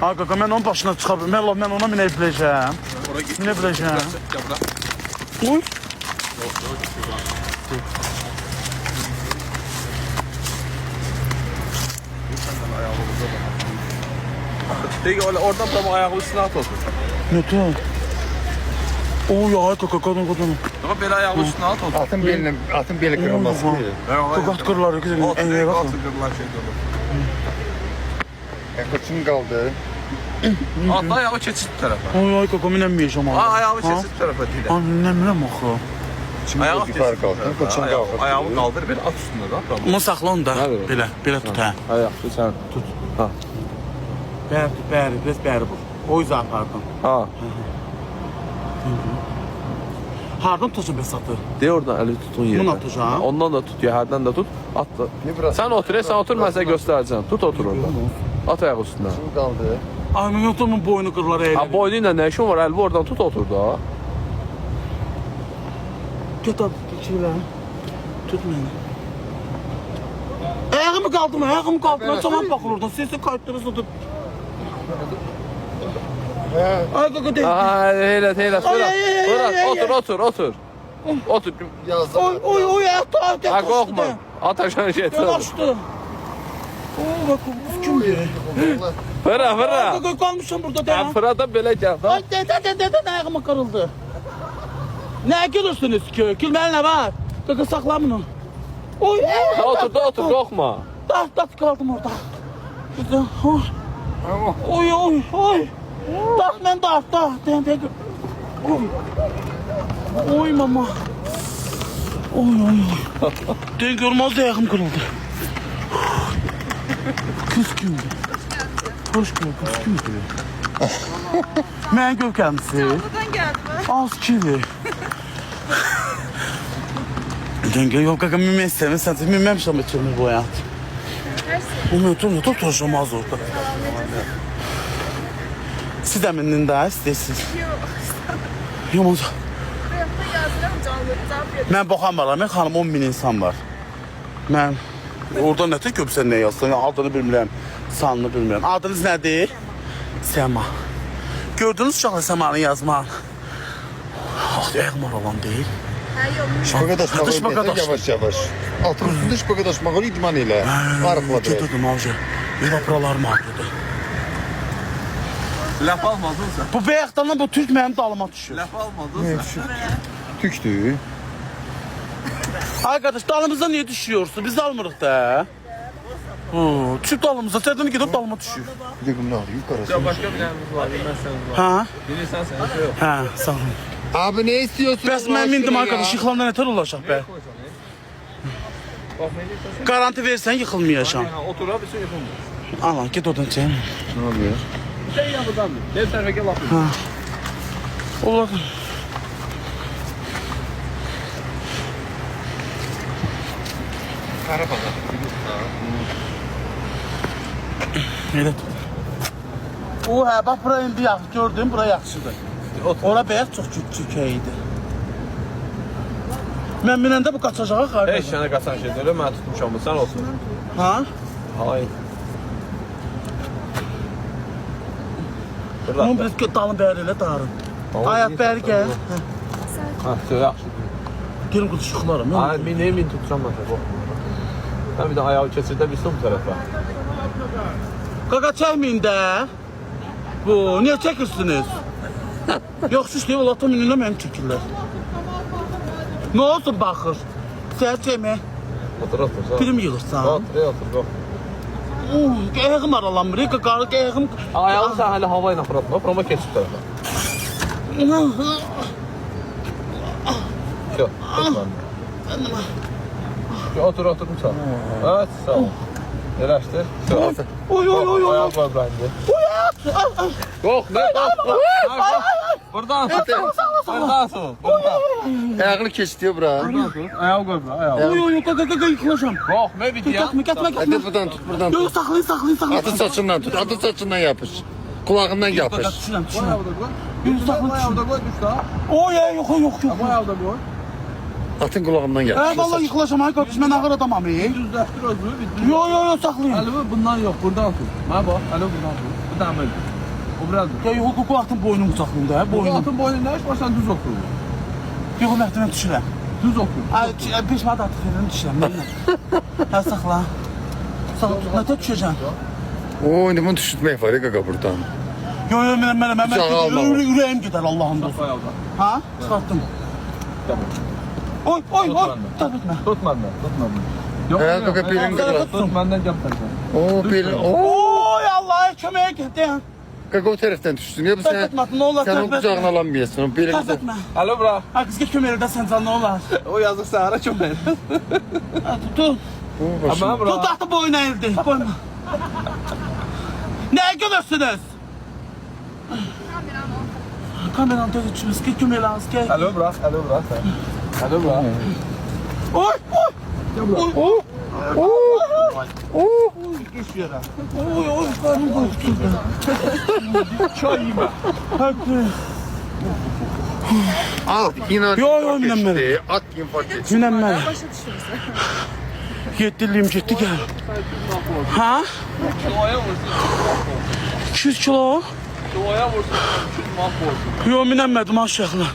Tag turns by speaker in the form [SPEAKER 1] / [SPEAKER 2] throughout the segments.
[SPEAKER 1] Ay kaka mən onun başına çıxa bilməm. Mən ona minə biləcəm. Minə biləcəm. Uy.
[SPEAKER 2] Peki oradan tam ayağını üstüne at otur.
[SPEAKER 1] Ne tür? Oy ay kaka kadın.
[SPEAKER 2] Ama böyle ayağını üstüne at otur.
[SPEAKER 3] Atın beli kırılmaz ki.
[SPEAKER 1] Kaka at kırılar güzel.
[SPEAKER 2] Atı
[SPEAKER 1] En iyi bak.
[SPEAKER 2] kırılan şey olur.
[SPEAKER 3] Kıçım kaldı.
[SPEAKER 2] Atla ayağı keçid tarafa.
[SPEAKER 1] Oy ay kaka minəməyəcəm abi.
[SPEAKER 2] Ayağı keçid tarafa değil.
[SPEAKER 1] Ay minəmirəm axı.
[SPEAKER 2] Ayağı
[SPEAKER 3] yukarı kaldı. Kıçım kaldı.
[SPEAKER 2] Ayağı kaldır bir at üstüne de at.
[SPEAKER 1] Bunu saxlan da. Belə tut hə.
[SPEAKER 2] Ayağı sen tut. Ha.
[SPEAKER 1] Bəri, biraz bəri vur. O yüzden pardon.
[SPEAKER 2] Ha.
[SPEAKER 1] Hardan tutacağım Besat'ı?
[SPEAKER 2] De oradan eli tutun yerine.
[SPEAKER 1] Bunu atacağım.
[SPEAKER 2] Ondan da tut, yerden de tut. At da. Sen otur, ben sana göstereceğim. Tut otur orada. At ayağı üstüne.
[SPEAKER 3] Kıçım kaldı.
[SPEAKER 1] Ay mən yoxdur boynu qırılar elə.
[SPEAKER 2] Ha boynuyla ne işin var? Elbi oradan tut otur da.
[SPEAKER 1] Get abi, keçirlə. Tut məni. Ayağımı qaldım, mən tamam baxır oradan. Sesi kayıtları tutup. Ay kaka değil.
[SPEAKER 2] Heylet. Bırak. Otur. Otur.
[SPEAKER 3] Yazdım.
[SPEAKER 1] Oy ayaqda.
[SPEAKER 2] Ha korkma. At aşağı şey et.
[SPEAKER 1] Yanaşdı. Oo bak bu kimdir?
[SPEAKER 2] Fıra.
[SPEAKER 1] Kaka qalmışam burada da.
[SPEAKER 2] Ha fıradan böyle gel.
[SPEAKER 1] Ay dede ayağıma qırıldı. Nə gülürsünüz ki? Gülməli nə var? Kaka saxla bunu. Oy.
[SPEAKER 2] Otur korkma.
[SPEAKER 1] Dart qaldım orada. Oy. Dart mən dart. Oy mama. Oy. Den görmez ayağım kırıldı. Kız kimdi? Hoş geldin, kız kimdi? Mən göv kendisi.
[SPEAKER 4] Çağladan geldi mi?
[SPEAKER 1] Az kili. Denge yok kaka mimesem, sen mimemşem içimi bu hayat. Onu tutacağım az orada. Siz de minin daha istəsiniz. Yok.
[SPEAKER 4] Hayatta yazdıram canlı.
[SPEAKER 1] Mən baxamaram, mən xanım 10.000 insan var. Mən orada nətə görsən nə yazsan, adını bilmirəm, sanını bilmirəm. Adınız nədir? Səma. Gördünüz uşaqlar Səmanı yazmaq. Ayağım aralan deyil.
[SPEAKER 3] Şpagadaşmağı yavaş. Altın üstünde şpagadaşmağı idman ile. Qarıqla dirək.
[SPEAKER 1] Gedirdim avcı. Evaporalarım ağrıdı.
[SPEAKER 2] Laf almadın sen.
[SPEAKER 1] Bu bəyəxtandan bu Türk mənim dalıma düşür.
[SPEAKER 2] Laf almadın sen.
[SPEAKER 3] Tüktü.
[SPEAKER 1] Arkadaş dalımıza niye düşüyorsun? Biz almırıq da. Düşüb dalımıza, sərdən gedib dalıma düşür.
[SPEAKER 3] Dedim ne var yukarısı.
[SPEAKER 2] Ya başka bir yerimiz var, bilmezseniz var.
[SPEAKER 1] Ha?
[SPEAKER 2] Bilirsen sen şey yok.
[SPEAKER 1] Ha, sağ olun.
[SPEAKER 3] Abi ne istiyorsun?
[SPEAKER 1] Bəs mən mindim arkadaş, yıxılandan nətər olacaq be?
[SPEAKER 2] Bak ne diyorsun?
[SPEAKER 1] Garanti versən yıxılmayacağam.
[SPEAKER 2] Otur abi şey yapalım.
[SPEAKER 1] Allah, get oradan çəyim.
[SPEAKER 3] Ne oluyor?
[SPEAKER 2] Şey yapıdan mı? Gel tarafa gel laf.
[SPEAKER 1] Olur.
[SPEAKER 3] Arabada.
[SPEAKER 1] Elə tut. O hə, bax bura indi yaxşı, gördün, bura yaxşıdır. Ora bəyək çox küçük idi. Mən minəndə bu qaçacağa
[SPEAKER 2] Heç
[SPEAKER 1] xaricə.
[SPEAKER 2] sənə qaçan şey deyil, mən tutmuşam bu, sən olsun.
[SPEAKER 1] Ha?
[SPEAKER 2] Hayır.
[SPEAKER 1] Onun bir dalın bəri elə darın. Ayaq bəri gəl.
[SPEAKER 2] Ha, şey yaxşı.
[SPEAKER 1] Girin qutu çıxmaram.
[SPEAKER 2] Hayır, min tutacağım mən bu. Ben bir de ayağı keçirdə bilsin bu tarafa.
[SPEAKER 1] Qaqa çəkməyin də. Bu, niyə çəkirsiniz? Yoxsa işte ola tam minlə mənim çəkirlər. Nə olsun baxır? Sən çəkmə.
[SPEAKER 2] Otur.
[SPEAKER 1] Prim yığırsan.
[SPEAKER 2] Otur.
[SPEAKER 1] Ayağım aralanmır, qaqa ayağım.
[SPEAKER 2] Ayağını sen hala havayla fırlatma, fırlatma keçir tarafa. Yok, otur lütfen. Evet, sağ ol. Yerleştir.
[SPEAKER 1] Oy.
[SPEAKER 2] Ayağı koy bende. Yok, ne? Buradan tut. Buradan tut.
[SPEAKER 3] Ayağını kesiyor bura.
[SPEAKER 2] Ayağı koy bura, ayağı.
[SPEAKER 1] Oy, qaqa yıkılacağım.
[SPEAKER 2] Yok, ne bitti ya?
[SPEAKER 1] Getmə.
[SPEAKER 3] Hadi buradan tut buradan
[SPEAKER 1] Yox,
[SPEAKER 3] tut.
[SPEAKER 1] saxlayın.
[SPEAKER 3] Atın saçından tut. Atın saçından yapış. Kulağından yapış.
[SPEAKER 1] Düşürəm.
[SPEAKER 2] Ayağı da koy. Ayağı da koy, düş daha.
[SPEAKER 1] Oy, yox.
[SPEAKER 2] Ayağı da koy.
[SPEAKER 3] Atın kulağından yapış.
[SPEAKER 1] Vallahi yıkılacağım, ay qardaş, mən ağır adamam.
[SPEAKER 2] Düzləşdir özünü, bitti.
[SPEAKER 1] Yox, saxlayın.
[SPEAKER 2] Əlimi bundan yok, buradan tut. Mənə bax, əlimi buradan tut. dəmir. O biraz.
[SPEAKER 1] Ya yox, bu atın boynum qucaqlığında,
[SPEAKER 2] Bu
[SPEAKER 1] boynum.
[SPEAKER 2] atın boynunda iş varsan düz otur.
[SPEAKER 1] Yox, məhdəmən düşürəm.
[SPEAKER 2] Düz otur.
[SPEAKER 1] Ay, 5 manat artıq verirəm, düşürəm. Hə, saxla. Saxla, nətə düşəcəm?
[SPEAKER 3] O, indi bunu düşürtmək var ya qaqa buradan.
[SPEAKER 1] Yox, yox, mən
[SPEAKER 3] Bıçağı alma.
[SPEAKER 1] ürəyim gedər Allah'ın dostu.
[SPEAKER 2] Ayaqda.
[SPEAKER 1] Ha? Çıxartdım.
[SPEAKER 2] Tamam.
[SPEAKER 1] Oy, oy, oy. Tut etmə.
[SPEAKER 2] Tut məndən, tut məndən. Yox,
[SPEAKER 3] Hə, qaqa belin qırar.
[SPEAKER 2] Tut məndən gəl tərsən.
[SPEAKER 3] O, belin. O,
[SPEAKER 1] Oy, Allah'a köməyə gedin.
[SPEAKER 3] qaqa o tərəfdən düşsün. Ya bu
[SPEAKER 1] Tərk
[SPEAKER 3] sən
[SPEAKER 1] etmə, nə olar,
[SPEAKER 3] sən
[SPEAKER 1] tərk
[SPEAKER 3] onun qucağına
[SPEAKER 1] etmə.
[SPEAKER 3] alanmayasın. O belin
[SPEAKER 1] Tərk etmə.
[SPEAKER 2] Alo bura.
[SPEAKER 1] Ha, qızga köməklərdə sən can, nə olar?
[SPEAKER 2] O yazıq səhərə kömək.
[SPEAKER 1] Ha, tut.
[SPEAKER 3] O, başım.
[SPEAKER 2] Amma bura.
[SPEAKER 1] Tut taxtı boyuna eldi. Koyma. Nəyə görürsünüz? Kameranı da düşürüz. Ki köməklə az ki.
[SPEAKER 2] Alo bura, alo bura sən. Alo bura.
[SPEAKER 1] Oy, oy. Oy, oy. Düş yerə. Oy, oy, qarnım qoydu.
[SPEAKER 2] Çay yemə.
[SPEAKER 1] Haqqı.
[SPEAKER 3] Al, yine
[SPEAKER 1] Yo, yo, minəm
[SPEAKER 3] geçti. At infarkt geçti.
[SPEAKER 1] Minəm mənə.
[SPEAKER 4] Başa düşürüz.
[SPEAKER 1] 7 illiyim getdi gəl. Ha?
[SPEAKER 2] Doğaya vursun.
[SPEAKER 1] 200 kilo?
[SPEAKER 2] Doğaya vursun. Çünkü mahvolsun.
[SPEAKER 1] Yo, minəmədim aşağıla.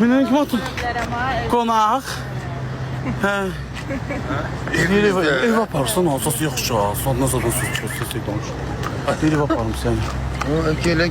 [SPEAKER 1] Minən kim atın? Qonaq. Hə. Ev aparsan alsası yaxşı. Sondan sonra söz danış. Ev aparım səni.
[SPEAKER 3] O, gel.